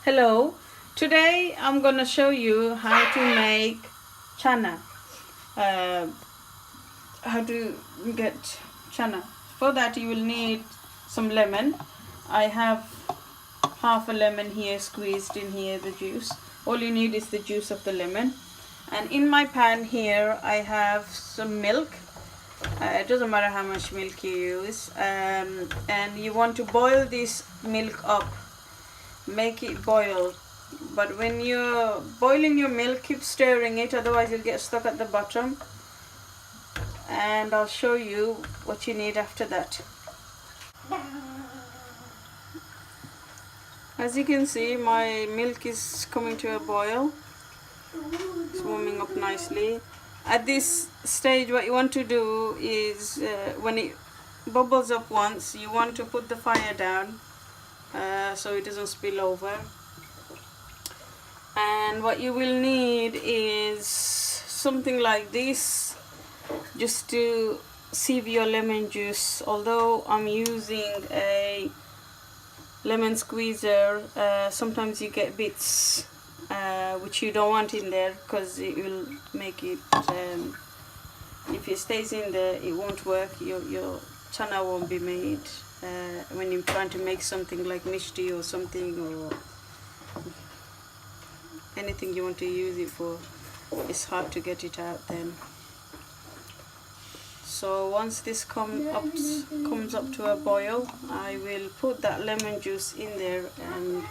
Hello, today I'm gonna show you how to make chana. Uh, how to get chana. For that you will need some lemon. I have half a lemon here squeezed in here, the juice. All you need is the juice of the lemon. And in my pan here I have some milk. It doesn't matter how much milk you use. And you want to boil this milk up. Make it boil, but when you're boiling your milk, keep stirring it, otherwise you'll get stuck at the bottom. And I'll show you what you need after that. As you can see, my milk is coming to a boil. It's warming up nicely. At this stage, what you want to do is when it bubbles up once, you want to put the fire down so it doesn't spill over. And what you will need is something like this, just to sieve your lemon juice. Although I'm using a lemon squeezer, sometimes you get bits which you don't want in there, because it will make it, if it stays in there, it won't work. Your chana won't be made when you're trying to make something like mishti or something, or anything you want to use it for. It's hard to get it out then. So once this comes up to a boil, I will put that lemon juice in there, and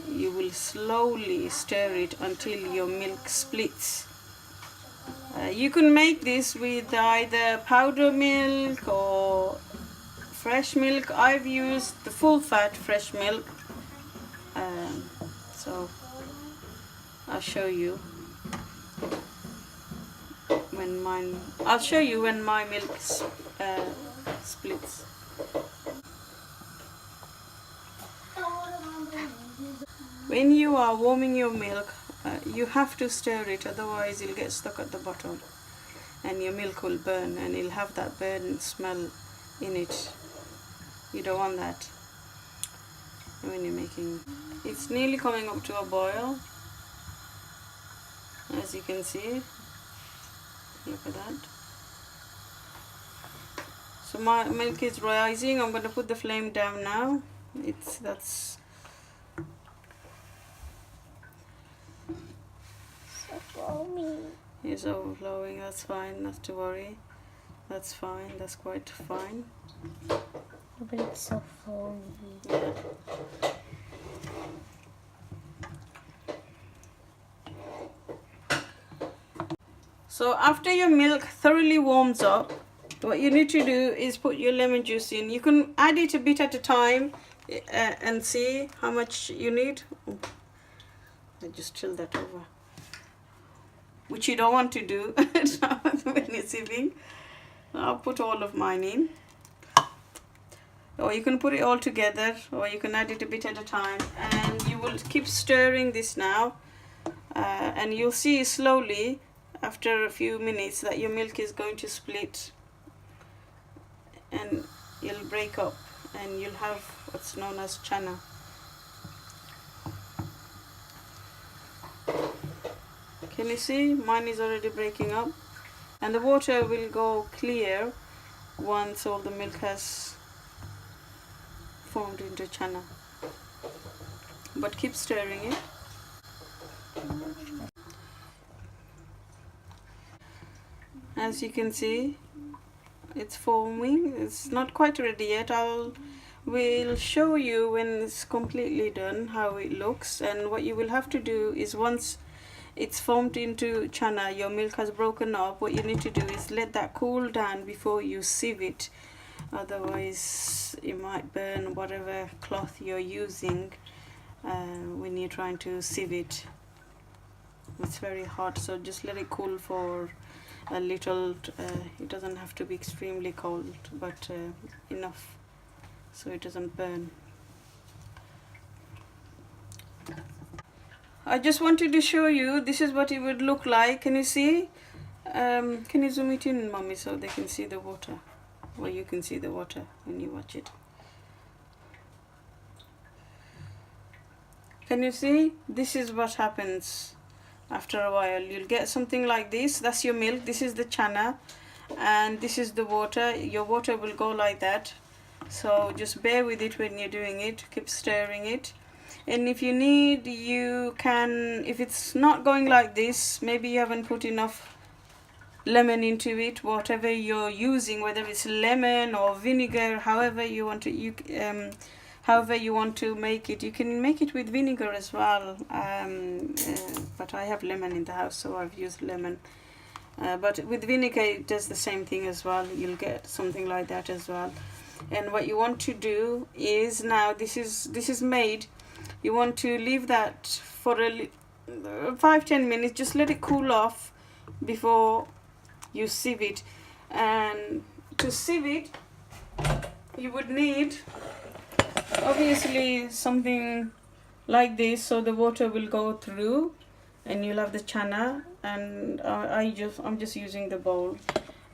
you will slowly stir it until your milk splits. You can make this with either powder milk or fresh milk. I've used the full fat fresh milk, so I'll show you when my milk splits. When you are warming your milk, you have to stir it, otherwise it'll get stuck at the bottom and your milk will burn, and it'll have that burn smell in it. You don't want that when you're making. It's nearly coming up to a boil, as you can see. Look at that. So my milk is rising. I'm going to put the flame down now. It's overflowing. That's fine, not to worry. That's fine, that's quite fine. But it's so foamy. Yeah. So after your milk thoroughly warms up, what you need to do is put your lemon juice in. You can add it a bit at a time and see how much you need. I just chill that over, which you don't want to do when you're sieving. I'll put all of mine in, or you can put it all together, or you can add it a bit at a time, and you will keep stirring this now, and you'll see slowly after a few minutes that your milk is going to split and it'll break up, and you'll have what's known as chana. Can you see? Mine is already breaking up, and the water will go clear once all the milk has formed into chana. But keep stirring it. As you can see, it's foaming. It's not quite ready yet. We'll show you when it's completely done how it looks. And what you will have to do is, once it's formed into chana, your milk has broken up, what you need to do is let that cool down before you sieve it. Otherwise it might burn whatever cloth you're using when you're trying to sieve it. It's very hot, so just let it cool for a little. It doesn't have to be extremely cold, but enough so it doesn't burn. I just wanted to show you, this is what it would look like. Can you see? Can you zoom it in, mommy, so they can see the water? Well, you can see the water when you watch it. Can you see? This is what happens after a while. You'll get something like this. That's your milk. This is the chana, and this is the water. Your water will go like that. So just bear with it when you're doing it. Keep stirring it. And if you need, you can, if it's not going like this, maybe you haven't put enough lemon into it, whatever you're using, whether it's lemon or vinegar, however you want to, however you want to make it. You can make it with vinegar as well, but I have lemon in the house, so I've used lemon. But with vinegar it does the same thing as well. You'll get something like that as well. And what you want to do is, now this is made, you want to leave that for 5-10 minutes. Just let it cool off before you sieve it. And to sieve it, you would need obviously something like this, so the water will go through and you'll have the chana. And I'm just using the bowl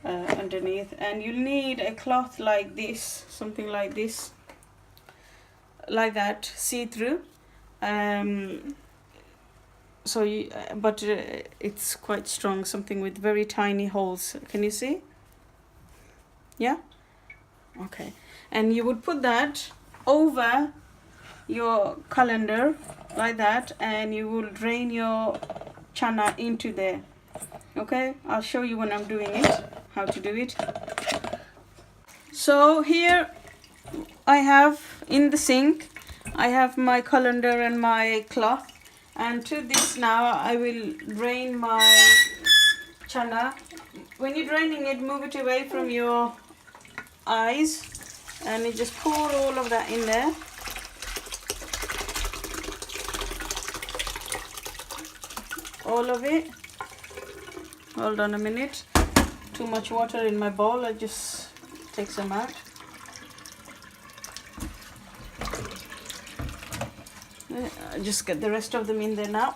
underneath. And you'll need a cloth like this, something like this, like that, see-through. So you, but it's quite strong, something with very tiny holes. Can you see? Yeah. Okay. And you would put that over your colander like that, and you will drain your chana into there. Okay, I'll show you when I'm doing it, how to do it. So here I have in the sink, I have my colander and my cloth, and to this now I will drain my chana. When you're draining it, move it away from your eyes, and you just pour all of that in there. All of it. Hold on a minute. Too much water in my bowl. I just take some out. I just get the rest of them in there now.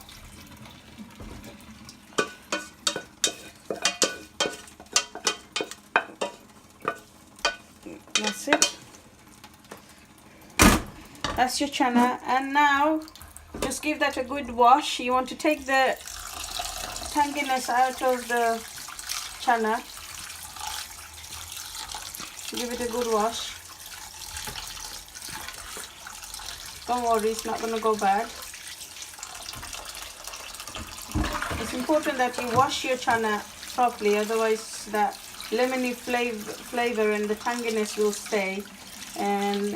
That's it. That's your chana. And now just give that a good wash. You want to take the tanginess out of the chana. Give it a good wash. Don't worry, it's not going to go bad. It's important that you wash your chana properly, otherwise that lemony flavor and the tanginess will stay, and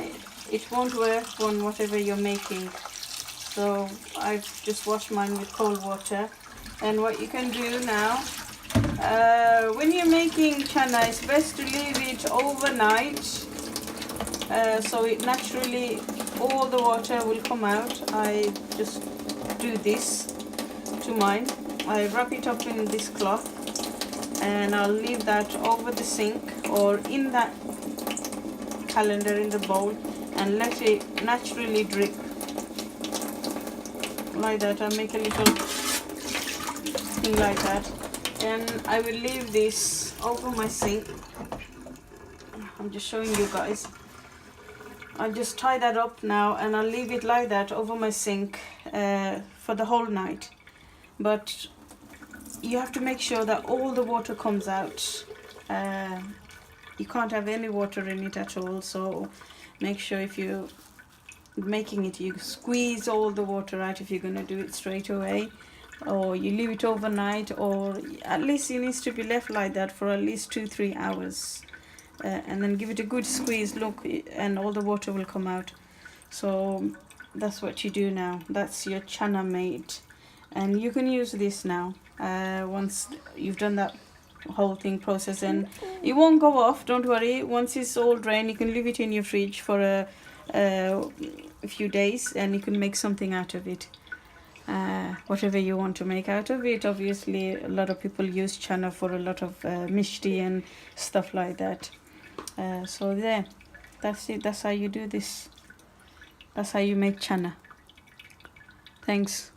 it won't work on whatever you're making. So I've just washed mine with cold water. And what you can do now, when you're making chana, it's best to leave it overnight, so it naturally, all the water will come out. I just do this to mine. I wrap it up in this cloth, and I'll leave that over the sink or in that colander in the bowl, and let it naturally drip like that. I'll make a little thing like that, and I will leave this over my sink. I'm just showing you guys. I'll just tie that up now, and I'll leave it like that over my sink for the whole night. But you have to make sure that all the water comes out. You can't have any water in it at all, so make sure if you're making it, you squeeze all the water out if you're going to do it straight away, or you leave it overnight, or at least it needs to be left like that for at least 2-3 hours, and then give it a good squeeze, look, and all the water will come out. So that's what you do now. That's your chana made, and you can use this now once you've done that whole thing process, and it won't go off, don't worry. Once it's all drained, you can leave it in your fridge for a few days, and you can make something out of it, whatever you want to make out of it. Obviously a lot of people use chana for a lot of mishti and stuff like that. So there, that's it. That's how you do this. That's how you make chana. Thanks.